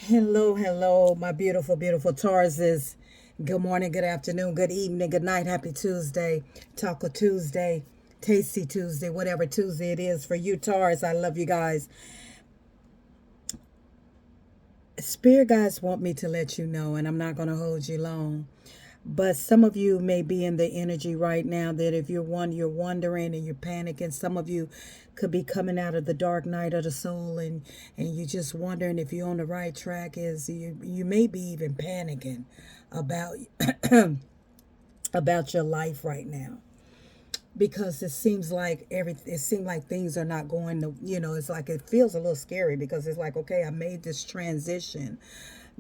Hello, hello, my beautiful, beautiful Tauruses. Good morning, good afternoon, good evening, good night. Happy Tuesday, Taco Tuesday, Tasty Tuesday, whatever Tuesday it is for you, Taurus. I love you guys. Spirit guys want me to let you know, and I'm not going to hold you long. But some of you may be in the energy right now that if you're wondering and you're panicking. Some of you could be coming out of the dark night of the soul, and you're just wondering if you're on the right track. Is you may be even panicking about about your life right now, because it seems like things are not going to, it's like it feels a little scary, because it's like, okay, I made this transition,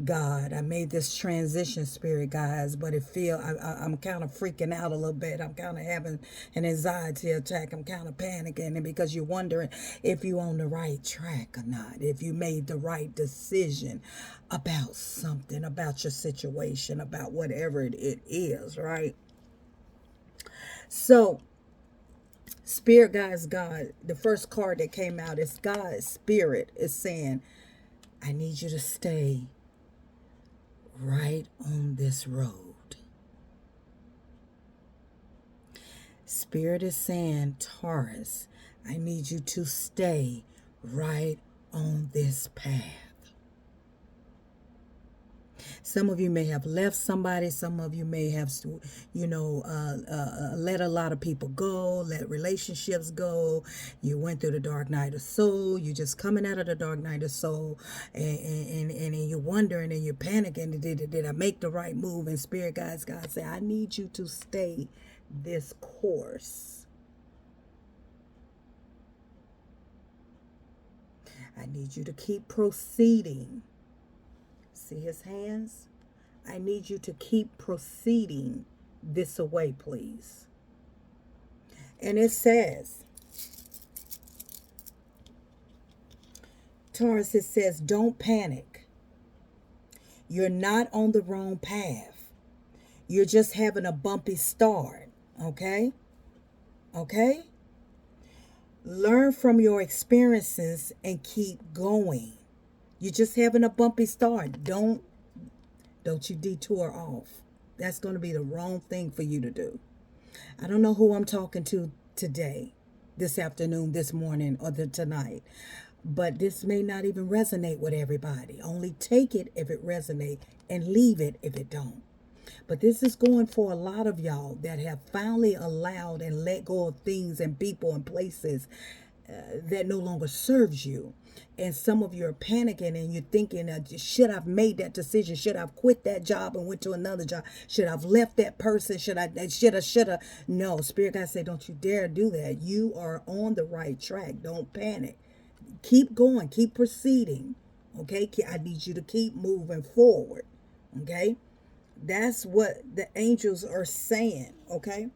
God, I made this transition, spirit guys, but I'm kind of freaking out a little bit. I'm kind of having an anxiety attack. I'm kind of panicking, and because you're wondering if you're on the right track or not, if you made the right decision about something, about your situation, about whatever it is, right? So Spirit guys, God, the first card that came out is God's Spirit is saying, I need you to stay right on this road. Spirit is saying, Taurus, I need you to stay right on this path. Some of you may have left somebody. Some of you may have, let a lot of people go, let relationships go. You went through the dark night of soul. You're just coming out of the dark night of soul, and you're wondering and you're panicking. Did I make the right move? And Spirit guides, God say, I need you to stay this course. I need you to keep proceeding. See his hands? I need you to keep proceeding this way, please. And it says, Taurus, it says, don't panic. You're not on the wrong path. You're just having a bumpy start, okay? Okay? Learn from your experiences and keep going. You're just having a bumpy start. Don't you detour off. That's going to be the wrong thing for you to do. I don't know who I'm talking to today, this afternoon, this morning, or tonight, but this may not even resonate with everybody. Only take it if it resonates and leave it if it don't. But this is going for a lot of y'all that have finally allowed and let go of things and people and places that no longer serves you. And some of you are panicking and you're thinking, should I've made that decision? Should I've quit that job and went to another job? Should I've left that person? Should I? No, Spirit guide say, don't you dare do that. You are on the right track. Don't panic. Keep going. Keep proceeding. Okay? I need you to keep moving forward. Okay? That's what the angels are saying. Okay?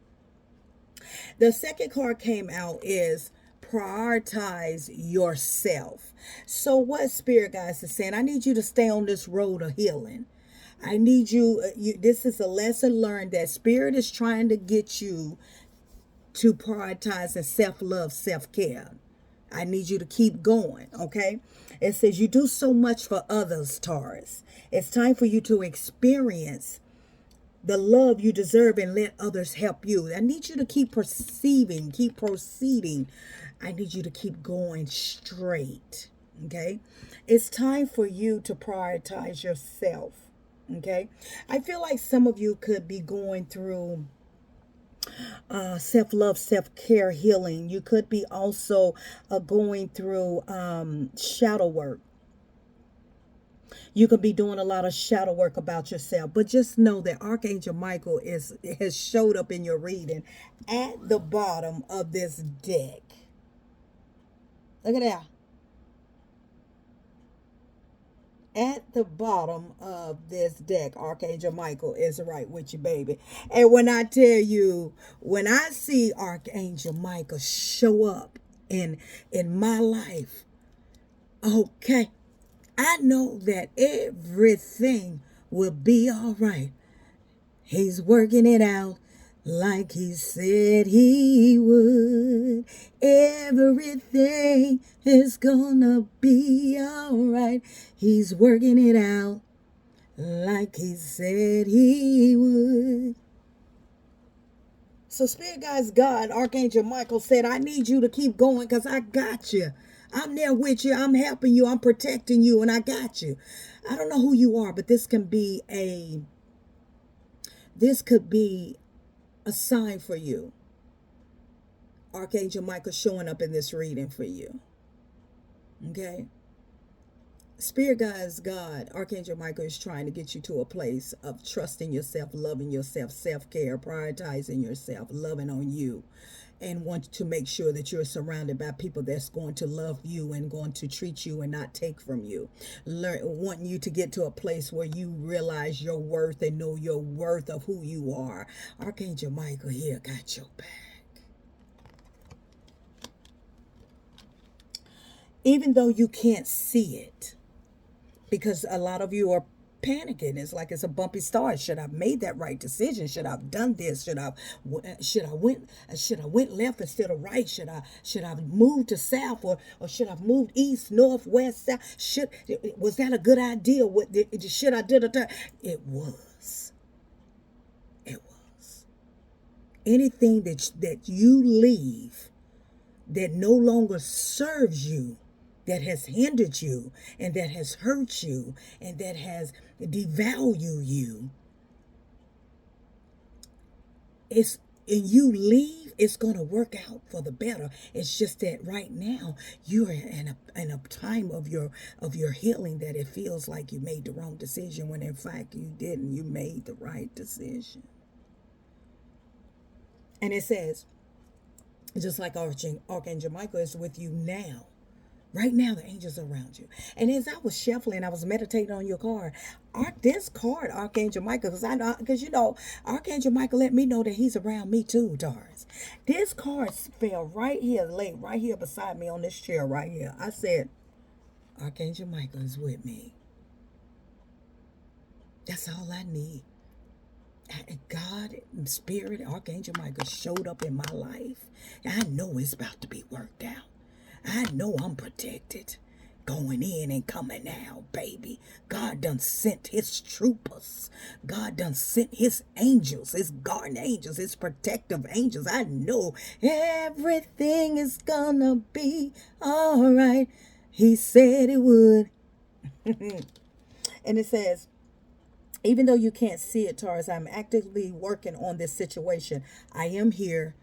The second card came out is prioritize yourself. So what Spirit guides is saying, I need you to stay on this road of healing. I need this is a lesson learned that Spirit is trying to get you to prioritize and self-love, self-care. I need you to keep going, okay? It says you do so much for others, Taurus. It's time for you to experience the love you deserve and let others help you. I need you to keep perceiving, keep proceeding. I need you to keep going straight. Okay? It's time for you to prioritize yourself. Okay? I feel like some of you could be going through self-love, self-care, healing. You could be also going through shadow work. You could be doing a lot of shadow work about yourself, but just know that Archangel Michael has showed up in your reading at the bottom of this deck. Look at that. At the bottom of this deck, Archangel Michael is right with you, baby. And when I tell you, when I see Archangel Michael show up in my life, okay, I know that everything will be all right. He's working it out like he said he would. Everything is gonna be all right. right. He's working it out like he said he would. So Spirit Guides God, Archangel Michael said, I need you to keep going because I got you. I'm there with you. I'm helping you. I'm protecting you, and I got you. I don't know who you are, but this could be a sign for you. Archangel Michael showing up in this reading for you. Okay? Spirit Guides God, Archangel Michael is trying to get you to a place of trusting yourself, loving yourself, self-care, prioritizing yourself, loving on you, and want to make sure that you're surrounded by people that's going to love you and going to treat you and not take from you. Wanting you to get to a place where you realize your worth and know your worth of who you are. Archangel Michael here got your back. Even though you can't see it, because a lot of you are panicking. It's like it's a bumpy start. Should I have made that right decision? Should I have done this? Should I went left instead of right? Should I moved to south, or should I have moved east, north, west, south? Was that a good idea? Should I did it? It was. It was. Anything that you leave that no longer serves you, that has hindered you, and that has hurt you, and that has devalued you, and you leave, it's going to work out for the better. It's just that right now you're in a time of your healing that it feels like you made the wrong decision, when in fact you didn't. You made the right decision. And it says, just like Archangel Michael is with you now. Right now, the angels are around you. And as I was shuffling, I was meditating on your card. This card, Archangel Michael, because Archangel Michael let me know that he's around me too, Taurus. This card fell right here, laid right here beside me on this chair right here. I said, Archangel Michael is with me. That's all I need. God, Spirit, Archangel Michael showed up in my life. I know it's about to be worked out. I know I'm protected. Going in and coming out, baby. God done sent his troopers. God done sent his angels, his guardian angels, his protective angels. I know everything is gonna be all right. He said it would. And it says, even though you can't see it, Taurus, I'm actively working on this situation. I am here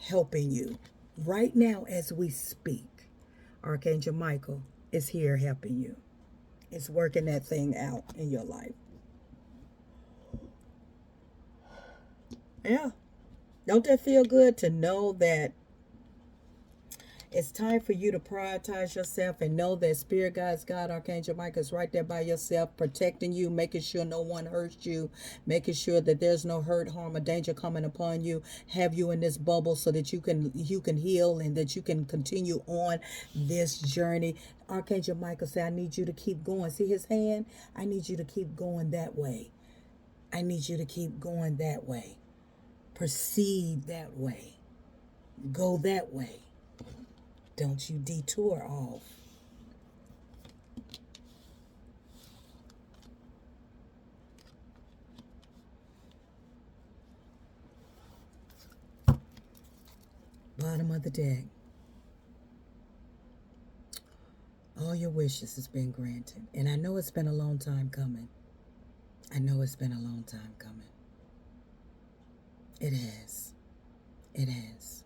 helping you. Right now as we speak, Archangel Michael is here helping you. It's working that thing out in your life. Yeah. Don't that feel good to know that it's time for you to prioritize yourself and know that Spirit Guides God, Archangel Michael is right there by yourself, protecting you, making sure no one hurts you, making sure that there's no hurt, harm, or danger coming upon you, have you in this bubble so that you can heal and that you can continue on this journey. Archangel Michael said, I need you to keep going. See his hand? I need you to keep going that way. I need you to keep going that way. Perceive that way. Go that way. Don't you detour off. Bottom of the deck. All your wishes has been granted. And I know it's been a long time coming. I know it's been a long time coming. It has. It has.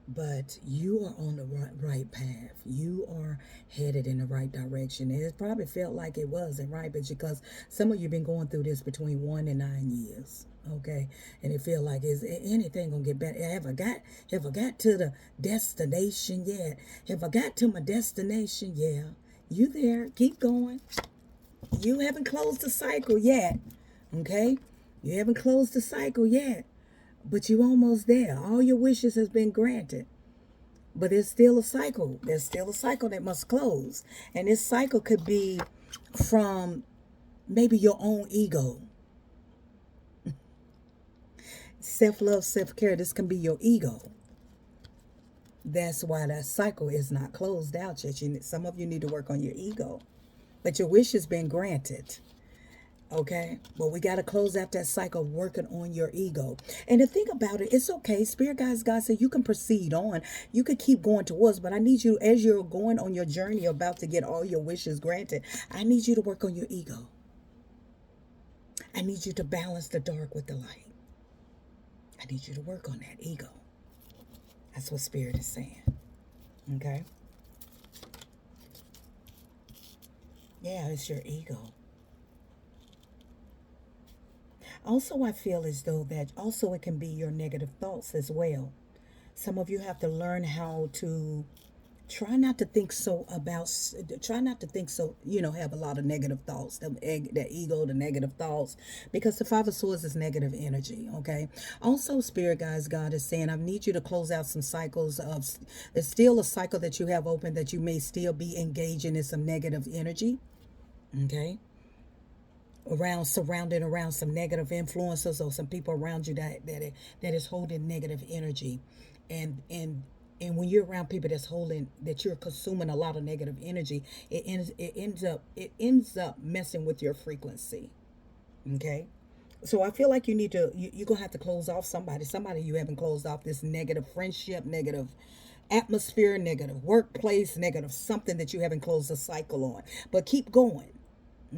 But you are on the right path. You are headed in the right direction. And it probably felt like it wasn't right, but because some of you been going through this between 1 and 9 years, okay? And it feel like, is anything gonna get better? Have I got to the destination yet? Have I got to my destination? Yeah, you there? Keep going. You haven't closed the cycle yet, okay? You haven't closed the cycle yet. But you almost there. All your wishes has been granted. But there's still a cycle. There's still a cycle that must close. And this cycle could be from maybe your own ego. Self-love, self-care. This can be your ego. That's why that cycle is not closed out yet. Some of you need to work on your ego, but your wish has been granted. Okay, but we got to close out that cycle working on your ego. And to think about it, it's okay. Spirit guys, God said you can proceed on. You can keep going towards, but I need you, as you're going on your journey, about to get all your wishes granted, I need you to work on your ego. I need you to balance the dark with the light. I need you to work on that ego. That's what Spirit is saying. Okay? Yeah, it's your ego. Also, I feel as though that also it can be your negative thoughts as well. Some of you have to learn how to try not to think so about, try not to think so, have a lot of negative thoughts, the ego, the negative thoughts, because the Five of Swords is negative energy. Okay, also Spirit guys, God is saying I need you to close out some cycles of, there's still a cycle that you have open that you may still be engaging in some negative energy. Okay, around, surrounded around some negative influences or some people around you that is holding negative energy. And and and when you're around people that's holding, that you're consuming a lot of negative energy, it ends up messing with your frequency. Okay, so I feel like you're gonna have to close off somebody you haven't closed off, this negative friendship, negative atmosphere, negative workplace, negative something that you haven't closed a cycle on. But keep going.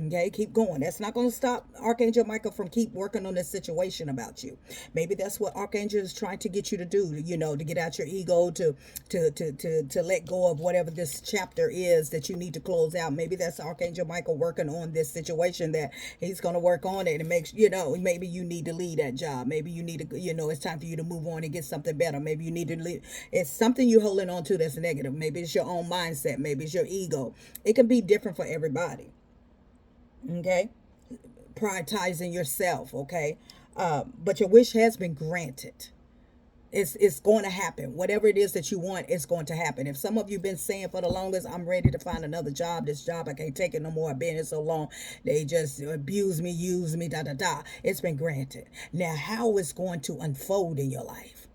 Okay, keep going. That's not going to stop Archangel Michael from keep working on this situation about you. Maybe that's what Archangel is trying to get you to do. To get out your ego, to let go of whatever this chapter is that you need to close out. Maybe that's Archangel Michael working on this situation that he's going to work on it and makes maybe you need to leave that job. Maybe you need to it's time for you to move on and get something better. Maybe you need to leave. It's something you're holding on to that's negative. Maybe it's your own mindset. Maybe it's your ego. It can be different for everybody. Okay, prioritizing yourself. Okay, but your wish has been granted. It's going to happen. Whatever it is that you want, it's going to happen. If some of you been saying for the longest, I'm ready to find another job, this job, I can't take it no more, I've been here so long, they just abuse me, use me, da da da, it's been granted. Now how it's going to unfold in your life,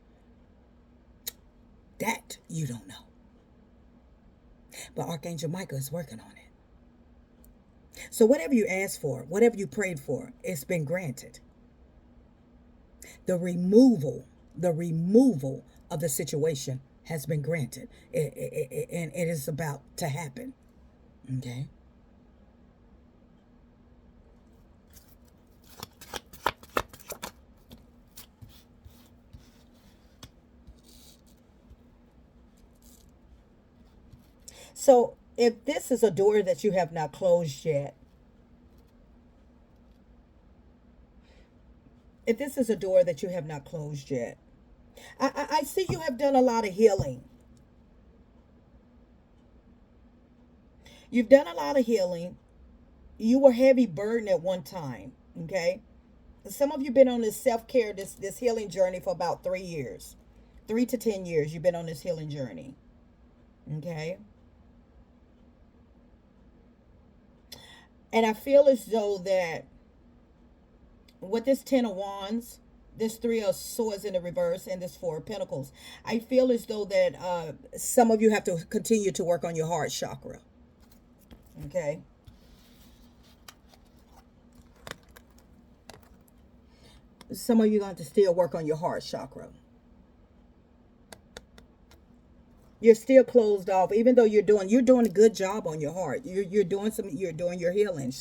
that you don't know, but Archangel Michael is working on it. So whatever you asked for, whatever you prayed for, it's been granted. The removal of the situation has been granted. And it is about to happen. Okay. So if this is a door that you have not closed yet, if this is a door that you have not closed yet, I see you have done a lot of healing. You've done a lot of healing. You were heavy burden at one time. Okay. Some of you been on this self-care, this healing journey for about 3 years. 3 to 10 years you've been on this healing journey. Okay. And I feel as though that with this 10 of Wands, this Three of Swords in the reverse, and this Four of Pentacles, I feel as though that some of you have to continue to work on your heart chakra. Okay. Some of you going to still work on your heart chakra. You're still closed off, even though you're doing a good job on your heart. You're doing your healing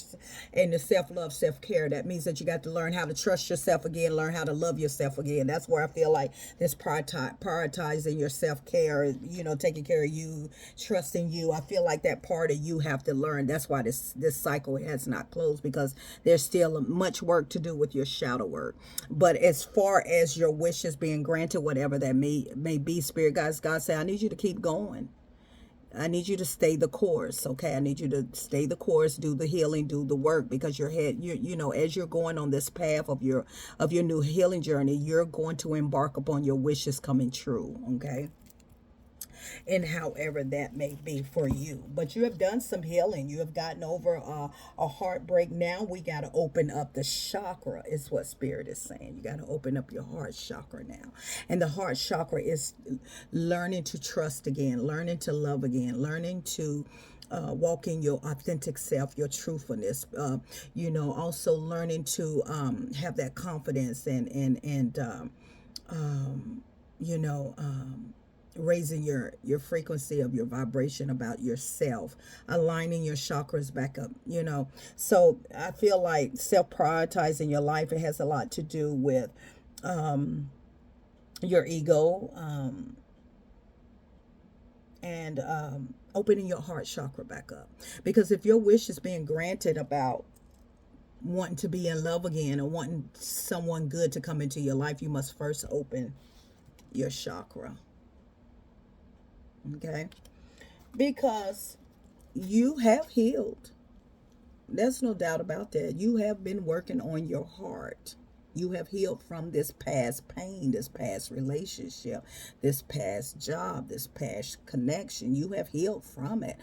and the self-love, self-care. That means that you got to learn how to trust yourself again, learn how to love yourself again. That's where I feel like this prioritizing your self-care, taking care of you, trusting you. I feel like that part of you have to learn. That's why this cycle has not closed, because there's still much work to do with your shadow work. But as far as your wishes being granted, whatever that may be, Spirit guys, God say I need you to keep going. I need you to stay the course. Okay, I need you to stay the course, do the healing, do the work, because your head, as you're going on this path of your new healing journey, you're going to embark upon your wishes coming true. Okay. and however that may be for you. But you have done some healing. You have gotten over a heartbreak. Now we got to open up the chakra, is what Spirit is saying. You got to open up your heart chakra now. And the heart chakra is learning to trust again, learning to love again, learning to walk in your authentic self, your truthfulness. Also learning to have that confidence and you know, raising your frequency of your vibration about yourself, aligning your chakras back up. So I feel like self prioritizing your life, it has a lot to do with your ego, and opening your heart chakra back up. Because if your wish is being granted about wanting to be in love again or wanting someone good to come into your life, you must first open your chakra. Okay? Because you have healed. There's no doubt about that. You have been working on your heart. You have healed from this past pain, this past relationship, this past job, this past connection. You have healed from it.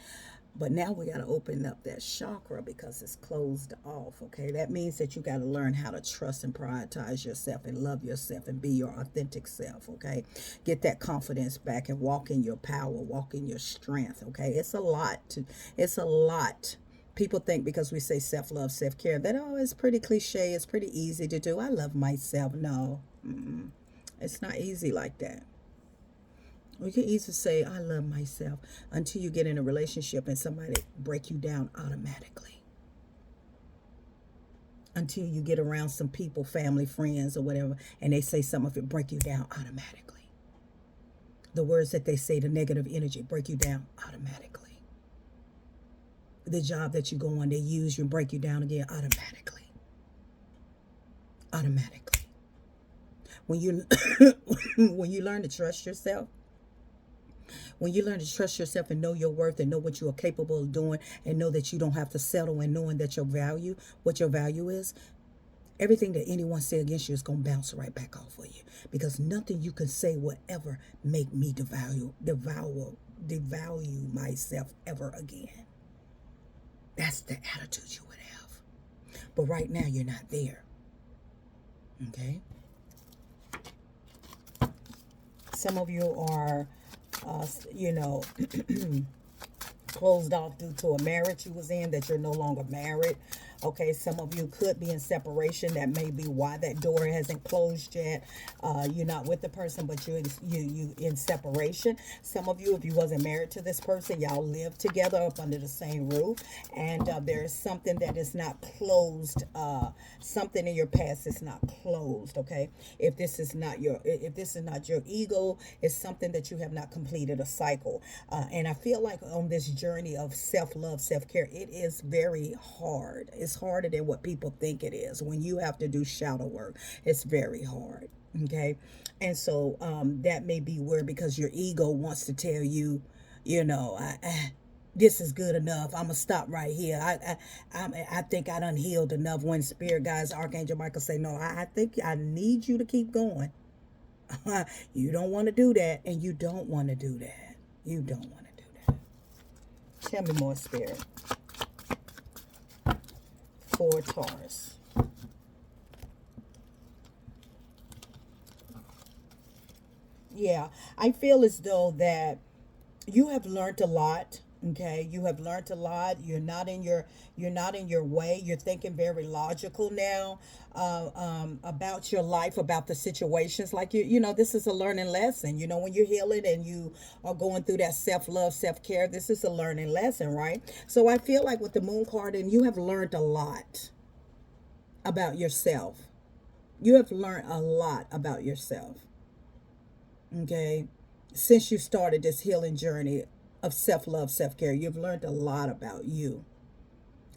But now we got to open up that chakra because it's closed off, okay? That means that you got to learn how to trust and prioritize yourself and love yourself and be your authentic self, okay? Get that confidence back and walk in your power, walk in your strength, okay? It's a lot. People think because we say self-love, self-care, that, oh, it's pretty cliche, it's pretty easy to do. I love myself. No, it's not easy like that. We can easily say, I love myself, until you get in a relationship and somebody break you down automatically. Until you get around some people, family, friends, or whatever, and they say some of it break you down automatically. The words that they say, the negative energy, break you down automatically. The job that you go on, they use you and break you down again automatically. Automatically. When you when you learn to trust yourself, when you learn to trust yourself and know your worth and know what you are capable of doing and know that you don't have to settle, and knowing that what your value is, everything that anyone say against you is going to bounce right back off of you, because nothing you can say will ever make me devalue myself ever again. That's the attitude you would have. But right now you're not there. Okay? Some of you are closed off due to a marriage you was in that you're no longer married. Okay, some of you could be in separation. That may be why that door hasn't closed yet. You're not with the person, but you in separation. Some of you, if you wasn't married to this person, y'all live together up under the same roof, and there is something that is not closed. Something in your past is not closed. Okay, if this is not your ego, it's something that you have not completed a cycle. And I feel like on this journey of self-love, self-care, it is very hard. It's harder than what people think it is. When you have to do shadow work, it's very hard. Okay. And so that may be where, because your ego wants to tell you, this is good enough. I'm gonna stop right here. I think I done healed enough. When Spirit guides, Archangel Michael say, no, I think I need you to keep going. You don't want to do that, and you don't want to do that. You don't want to do that. Tell me more, Spirit. For Taurus. Yeah, I feel as though that you have learned a lot. Okay, you have learned a lot. You're not in your way. You're thinking very logical now, about your life, about the situations. Like this is a learning lesson. When you're healing and you are going through that self-love, self-care, this is a learning lesson, right? So I feel like with the Moon card, and you have learned a lot about yourself. You have learned a lot about yourself. Okay, since you started this healing journey of self-love, self-care, you've learned a lot about you,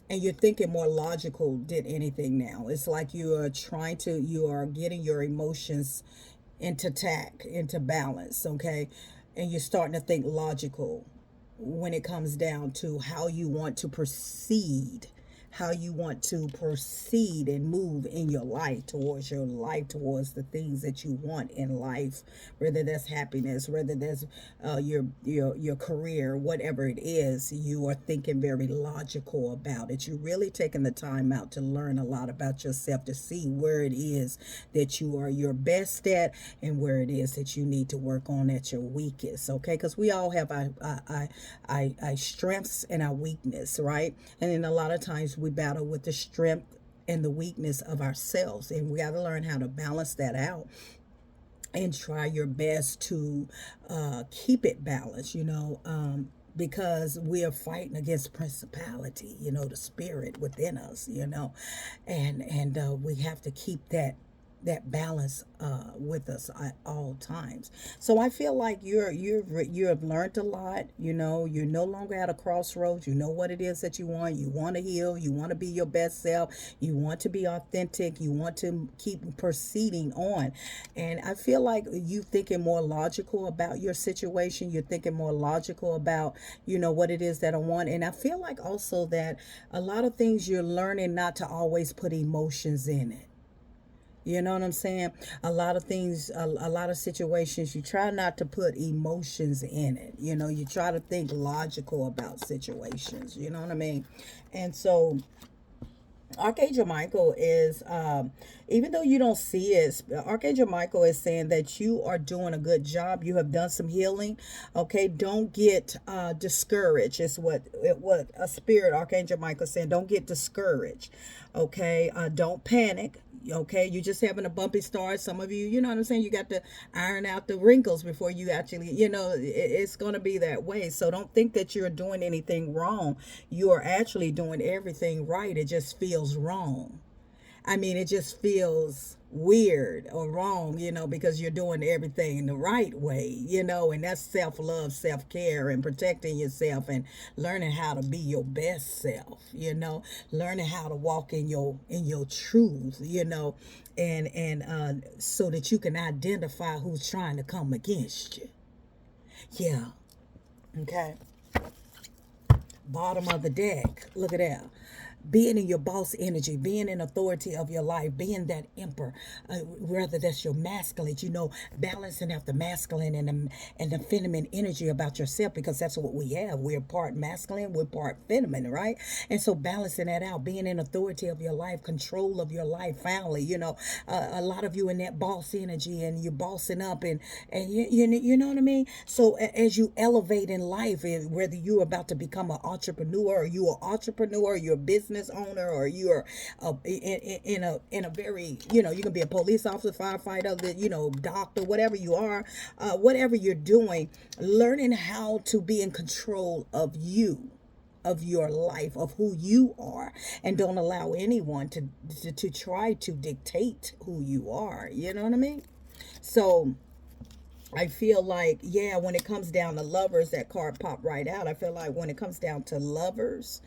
and you're thinking more logical than anything now. It's like you are getting your emotions into balance. Okay, and you're starting to think logical when it comes down to how you want to proceed, how you want to proceed and move in your life, towards the things that you want in life, whether that's happiness, whether that's your career, whatever it is. You are thinking very logical about it. You're really taking the time out to learn a lot about yourself, to see where it is that you are your best at and where it is that you need to work on at your weakest. Okay, because we all have our strengths and our weakness, right? And then a lot of times we battle with the strength and the weakness of ourselves, and we got to learn how to balance that out and try your best to keep it balanced, because we are fighting against principality, the spirit within us, and we have to keep that balance with us at all times. So I feel like you have learned a lot. You're no longer at a crossroads. You know what it is that you want. You want to heal. You want to be your best self. You want to be authentic. You want to keep proceeding on. And I feel like you thinking more logical about your situation. You're thinking more logical about what it is that I want. And I feel like also that a lot of things you're learning not to always put emotions in it. You know what I'm saying? A lot of things, a lot of situations, you try not to put emotions in it. You try to think logical about situations. You know what I mean? And so Archangel Michael is, even though you don't see it, Archangel Michael is saying that you are doing a good job. You have done some healing. Okay, don't get discouraged. Is what a spirit Archangel Michael is saying. Don't get discouraged. Okay, don't panic. Okay, you're just having a bumpy start. Some of you, you know what I'm saying, you got to iron out the wrinkles before you actually, it's going to be that way. So don't think that you're doing anything wrong. You are actually doing everything right. It just feels wrong. I mean, it just feels weird or wrong, because you're doing everything the right way, and that's self-love, self-care, and protecting yourself and learning how to be your best self, learning how to walk in your truth, and so that you can identify who's trying to come against you. Yeah. Okay. Bottom of the deck. Look at that. Being in your boss energy, being in authority of your life, being that emperor, whether that's your masculine, balancing out the masculine and the feminine energy about yourself, because that's what we have. We're part masculine, we're part feminine, right? And so balancing that out, being in authority of your life, control of your life, family, a lot of you in that boss energy, and you're bossing up, and you know what I mean? So as you elevate in life, whether you're about to become an entrepreneur, or you're an entrepreneur, you're a business owner, or you're in a very, you can be a police officer, firefighter, doctor, whatever you are, whatever you're doing, learning how to be in control of you, of your life, of who you are, and don't allow anyone to try to dictate who you are. You know what I mean? So I feel like, yeah, when it comes down to lovers, that card popped right out. I feel like when it comes down to lovers,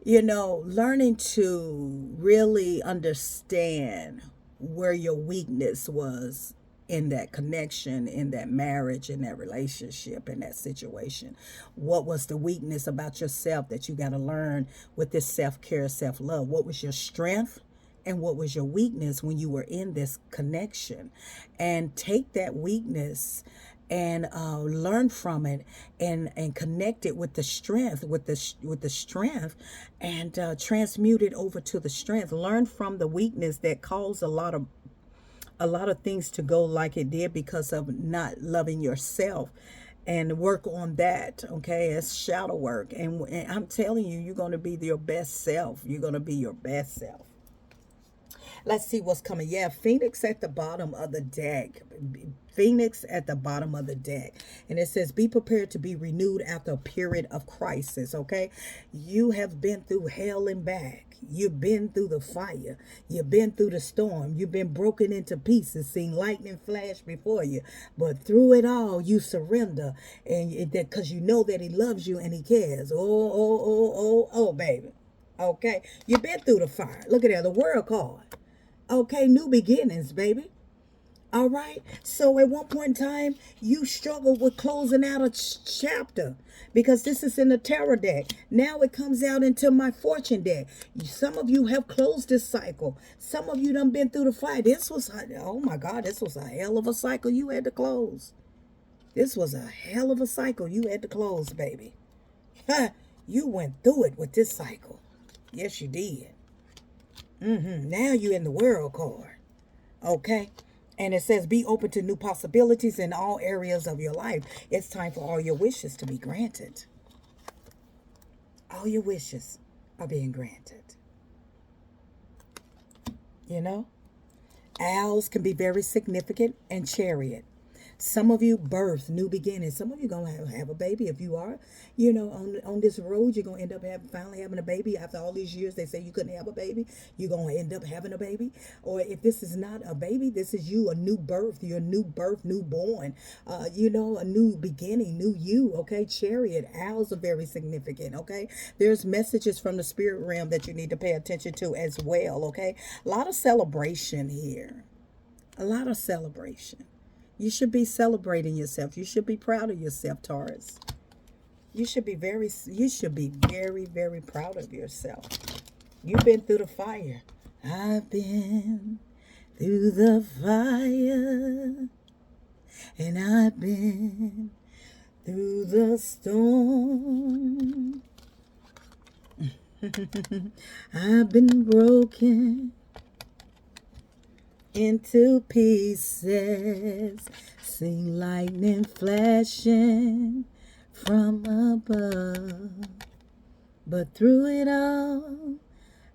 learning to really understand where your weakness was in that connection, in that marriage, in that relationship, in that situation. What was the weakness about yourself that you got to learn with this self-care, self-love? What was your strength? And what was your weakness when you were in this connection? And take that weakness and learn from it, and connect it with the strength, with the strength, and transmute it over to the strength. Learn from the weakness that caused a lot of things to go like it did because of not loving yourself, and work on that. Okay, it's shadow work, and I'm telling you, you're going to be your best self. You're going to be your best self. Let's see what's coming. Yeah, Phoenix at the bottom of the deck. Phoenix at the bottom of the deck. And it says, be prepared to be renewed after a period of crisis, okay? You have been through hell and back. You've been through the fire. You've been through the storm. You've been broken into pieces, seen lightning flash before you. But through it all, you surrender. And because you know that he loves you and he cares. Oh, baby. Okay? You've been through the fire. Look at that, the world card. Okay, new beginnings, baby. All right. So at one point in time, you struggled with closing out a chapter because this is in the tarot deck. Now it comes out into my fortune deck. Some of you have closed this cycle. Some of you done been through the fight. This was, oh my God, this was a hell of a cycle you had to close. This was a hell of a cycle you had to close, baby. You went through it with this cycle. Yes, you did. Now you're in the world card. Okay. And it says, be open to new possibilities in all areas of your life. It's time for all your wishes to be granted. All your wishes are being granted. You know, owls can be very significant, and chariot. Some of you birth new beginnings. Some of you gonna have a baby. If you are, on this road, you're gonna end up finally having a baby. After all these years, they say you couldn't have a baby. You're gonna end up having a baby. Or if this is not a baby, this is you, a new birth. You're a new birth, newborn. A new beginning, new you. Okay, chariot. Owls are very significant. Okay, there's messages from the spirit realm that you need to pay attention to as well. Okay, a lot of celebration here. A lot of celebration. You should be celebrating yourself. You should be proud of yourself, Taurus. You should be very, very proud of yourself. You've been through the fire. I've been through the fire, and I've been through the storm. I've been broken into pieces, seen lightning flashing from above. But through it all,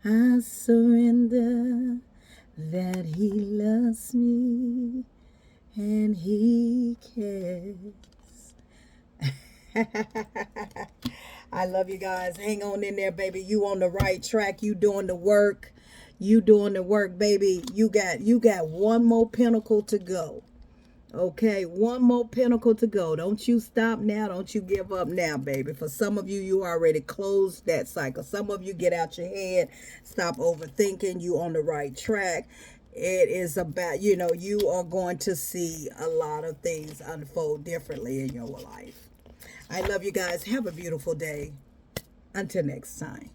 I surrender that He loves me and He cares. I love you guys. Hang on in there, baby. You on the right track. You doing the work. You doing the work, baby. You got one more pinnacle to go. Okay, one more pinnacle to go. Don't you stop now. Don't you give up now, baby. For some of you, you already closed that cycle. Some of you, get out your head. Stop overthinking. You on the right track. It is about, you are going to see a lot of things unfold differently in your life. I love you guys. Have a beautiful day. Until next time.